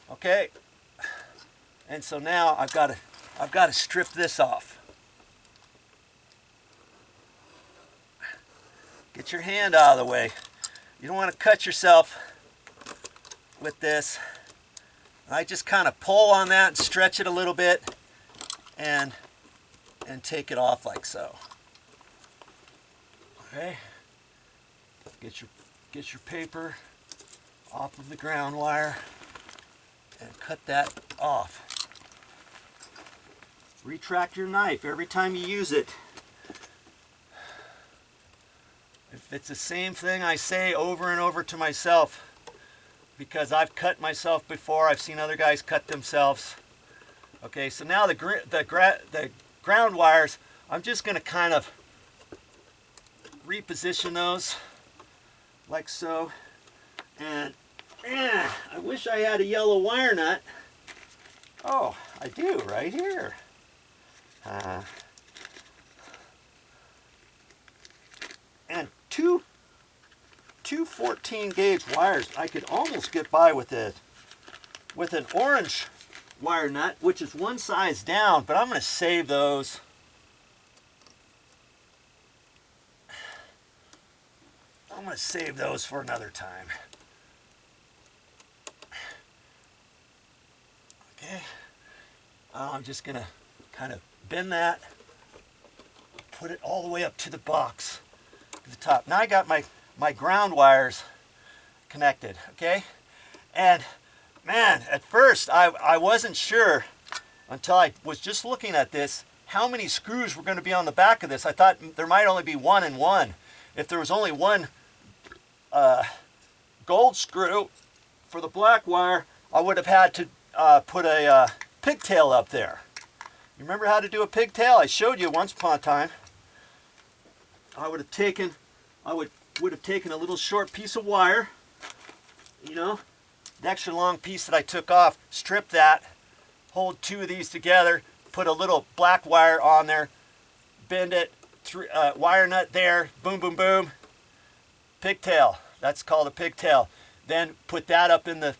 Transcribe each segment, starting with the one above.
Okay, and so now I've got to strip this off. Get your hand out of the way. You don't want to cut yourself with this. I just kind of pull on that and stretch it a little bit and take it off like so. Okay. Get your paper off of the ground wire and cut that off. Retract your knife every time you use it. If it's the same thing I say over and over to myself, because I've cut myself before, I've seen other guys cut themselves. Okay, so now the ground wires, I'm just going to kind of reposition those like so. And I wish I had a yellow wire nut. Oh, I do right here. And two 14 gauge wires. I could almost get by with an orange wire nut, which is one size down, but I'm going to save those. I'm going to save those for another time. Okay. I'm just going to kind of bend that, put it all the way up to the box, to the top. Now I got my ground wires connected, okay? And man, at first I wasn't sure until I was just looking at this how many screws were going to be on the back of this. I thought there might only be one and one. If there was only one gold screw for the black wire, I would have had to put a pigtail up there. You remember how to do a pigtail? I showed you once upon a time. I would have taken a little short piece of wire, you know, the extra long piece that I took off, strip that, hold two of these together, put a little black wire on there, bend it, wire nut there, boom, boom, boom, pigtail. That's called a pigtail. Then put that up in the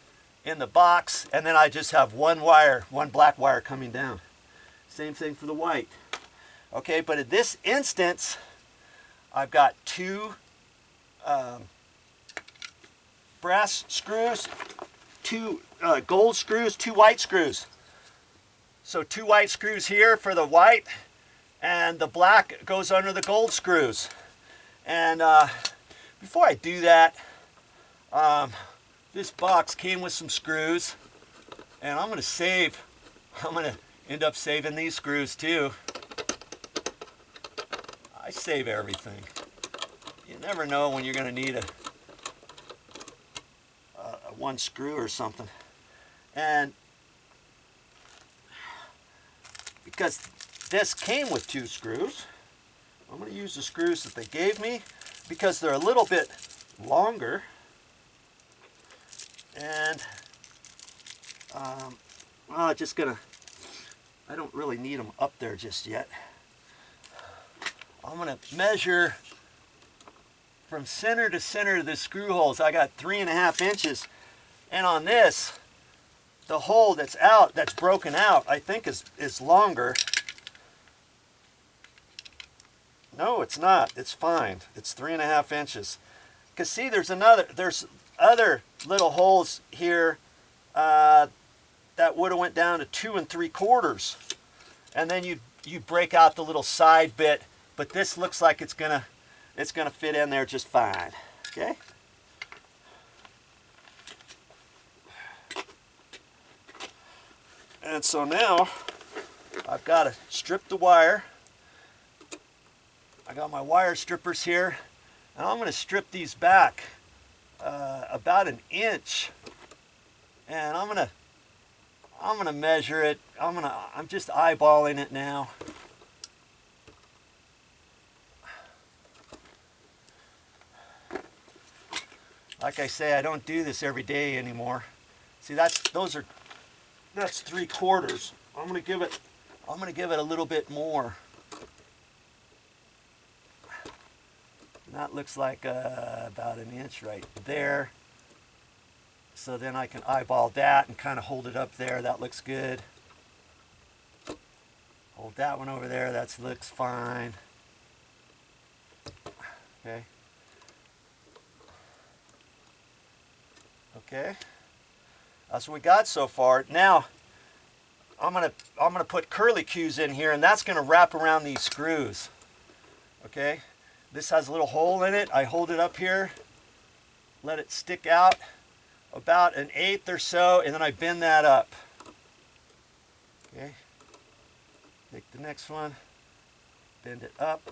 box, and then I just have one black wire coming down. Same thing for the white. Okay, but in this instance, I've got two brass screws, two gold screws, two white screws. So two white screws here for the white, and the black goes under the gold screws. And before I do that, this box came with some screws, and I'm going to end up saving these screws too. I save everything. You never know when you're going to need a one screw or something. And because this came with two screws, I'm going to use the screws that they gave me because they're a little bit longer. And well, I don't really need them up there just yet. I'm going to measure from center to center of the screw holes. I got 3.5 inches. And on this, the hole that's broken out, I think is longer. No, it's not. It's fine. It's 3.5 inches. Because see, there's other little holes here that would have went down to 2 3/4. And then you break out the little side bit, but this looks like it's gonna fit in there just fine. Okay. And so now I've got to strip the wire. I got my wire strippers here, and I'm going to strip these back about 1 inch, and I'm going to measure it. I'm just eyeballing it now. Like I say, I don't do this every day anymore. See, that's 3/4. I'm going to give it a little bit more. And that looks like about 1 inch right there. So then I can eyeball that and kind of hold it up there. That looks good. Hold that one over there. That looks fine. Okay. Okay. That's what we got so far. Now I'm gonna put curly cues in here, and that's gonna wrap around these screws. Okay. This has a little hole in it. I hold it up here, let it stick out about 1/8 or so, and then I bend that up. Okay. Take the next one, bend it up.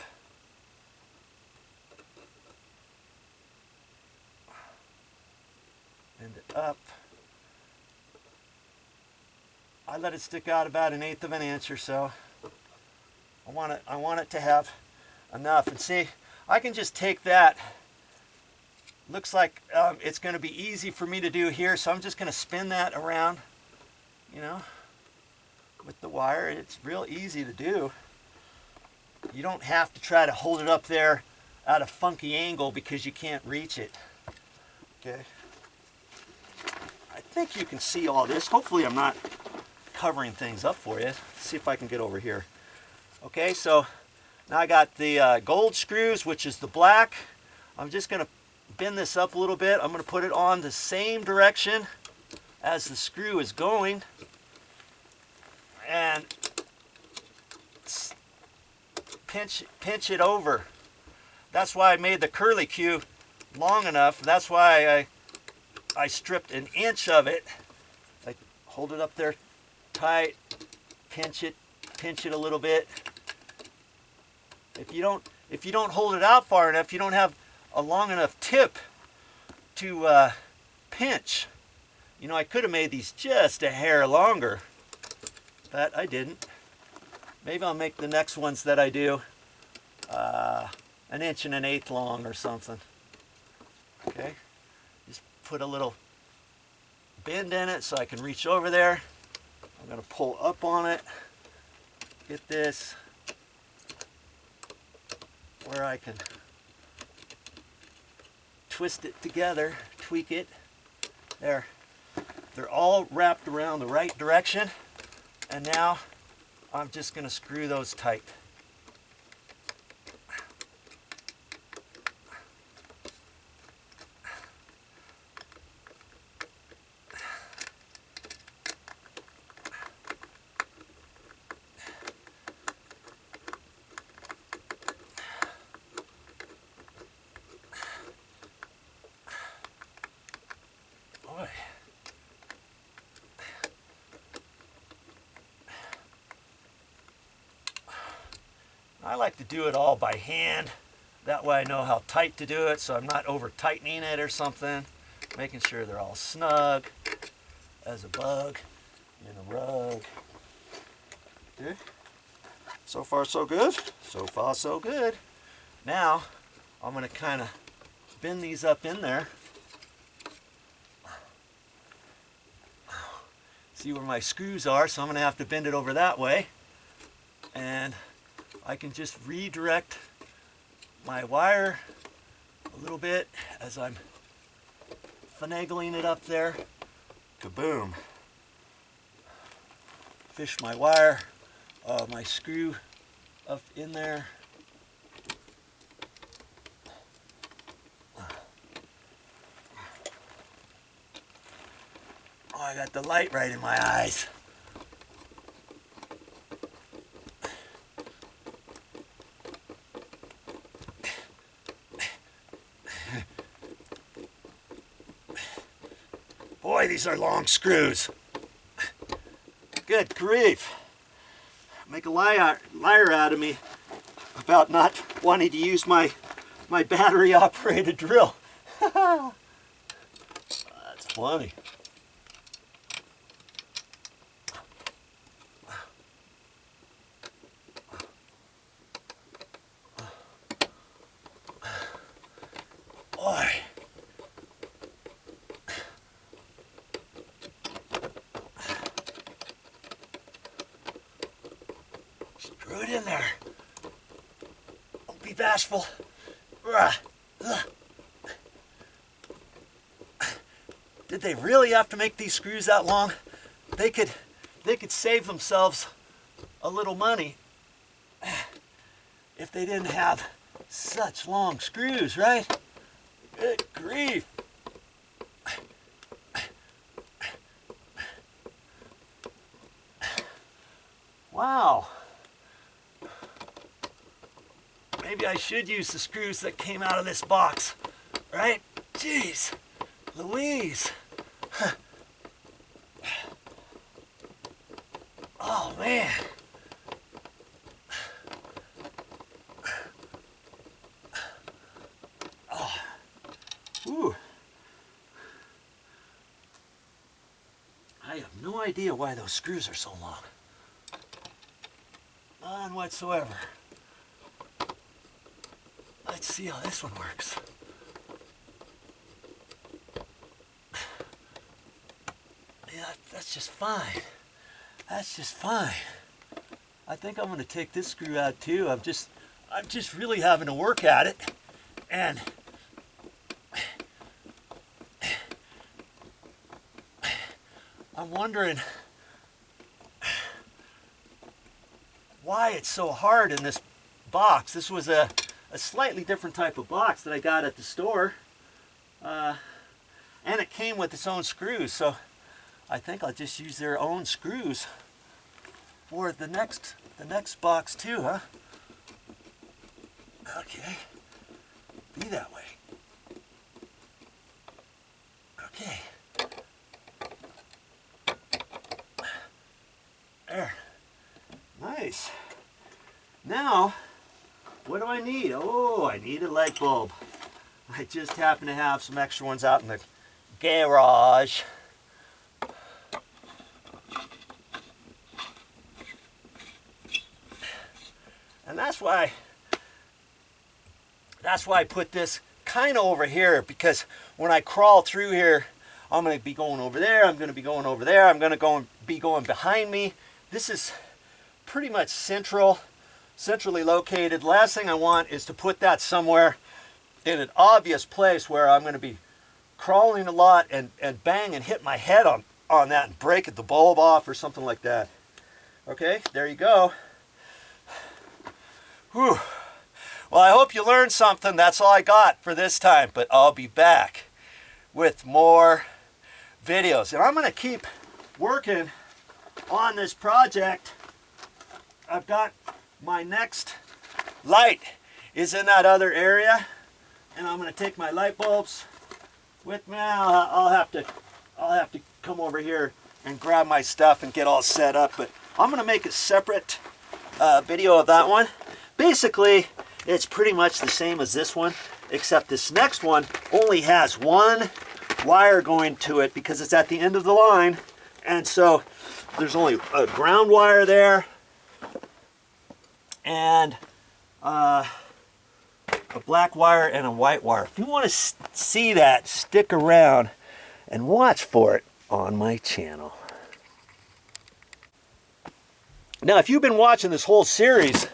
Bend it up. I let it stick out about 1/8 of an inch or so. I want it to have enough. And see, I can just take that. Looks like it's going to be easy for me to do here, so I'm just going to spin that around, you know, with the wire. It's real easy to do. You don't have to try to hold it up there at a funky angle because you can't reach it. Okay. I think you can see all this. Hopefully I'm not covering things up for you. Let's see if I can get over here. Okay, so now I got the gold screws, which is the black. I'm just going to bend this up a little bit. I'm going to put it on the same direction as the screw is going. And pinch it over. That's why I made the curly cue long enough. That's why I stripped 1 inch of it. I hold it up there tight, pinch it a little bit. If you don't hold it out far enough, you don't have a long enough tip to pinch. You know, I could have made these just a hair longer, but I didn't. Maybe I'll make the next ones that I do 1 inch and 1/8 long or something. Okay, just put a little bend in it so I can reach over there. I'm going to pull up on it, get this where I can twist it together, tweak it. There. They're all wrapped around the right direction, and now I'm just going to screw those tight. Boy. I like to do it all by hand. That way I know how tight to do it, so I'm not over tightening it or something. Making sure they're all snug as a bug in a rug. Okay. So far so good. So far so good. Now I'm going to kind of bend these up in there. See where my screws are, so I'm going to have to bend it over that way. And I can just redirect my wire a little bit as I'm finagling it up there. Kaboom. Fish my wire, my screw up in there. Oh, I got the light right in my eyes. Boy, these are long screws. Good grief. Make a liar out of me about not wanting to use my battery operated drill. That's funny. Boy. Screw it in there. Don't be bashful. Did they really have to make these screws that long? They could save themselves a little money if they didn't have such long screws, right? Good grief. Wow. Maybe I should use the screws that came out of this box, right? Jeez, Louise. Oh, man. Oh. Ooh. I have no idea why those screws are so long. None whatsoever. Let's see how this one works. Yeah, that's just fine. That's just fine. I think I'm going to take this screw out too. I'm just really having to work at it, and I'm wondering why it's so hard in this box. This was a slightly different type of box that I got at the store, and it came with its own screws, so I think I'll just use their own screws for the next box too, huh? Okay, be that way. Okay. There. Nice. Now, what do I need? Oh, I need a light bulb. I just happen to have some extra ones out in the garage. And that's why I put this kind of over here, because when I crawl through here, I'm going to be going over there, I'm going to be going over there, I'm going to be going behind me. This is pretty much centrally located. Last thing I want is to put that somewhere in an obvious place where I'm going to be crawling a lot and bang and hit my head on that and break the bulb off or something like that. Okay, there you go. Whew. Well, I hope you learned something. That's all I got for this time, but I'll be back with more videos. And I'm going to keep working on this project. I've got my next light is in that other area, and I'm going to take my light bulbs with me. I'll have to come over here and grab my stuff and get all set up, but I'm going to make a separate video of that one. Basically, it's pretty much the same as this one, except this next one only has one wire going to it because it's at the end of the line, and so there's only a ground wire there and a black wire and a white wire. If you want to see that, stick around and watch for it on my channel. Now, if you've been watching this whole series,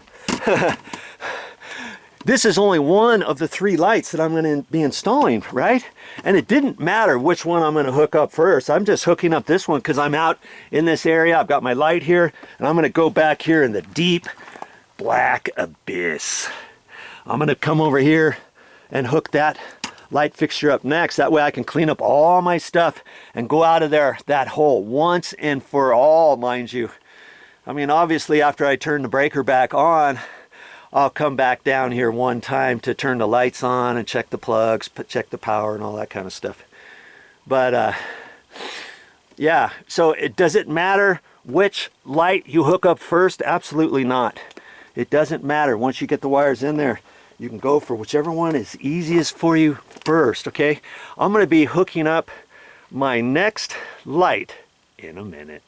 this is only one of the 3 lights that I'm going to be installing, right? And it didn't matter which one I'm going to hook up first. I'm just hooking up this one because I'm out in this area. I've got my light here, and I'm going to go back here in the deep black abyss. I'm going to come over here and hook that light fixture up next. That way I can clean up all my stuff and go out of there, that hole, once and for all, mind you. I mean, obviously, after I turn the breaker back on, I'll come back down here one time to turn the lights on and check the plugs, check the power and all that kind of stuff. But yeah, so does it matter which light you hook up first? Absolutely not. It doesn't matter. Once you get the wires in there, you can go for whichever one is easiest for you first, okay? I'm going to be hooking up my next light in a minute.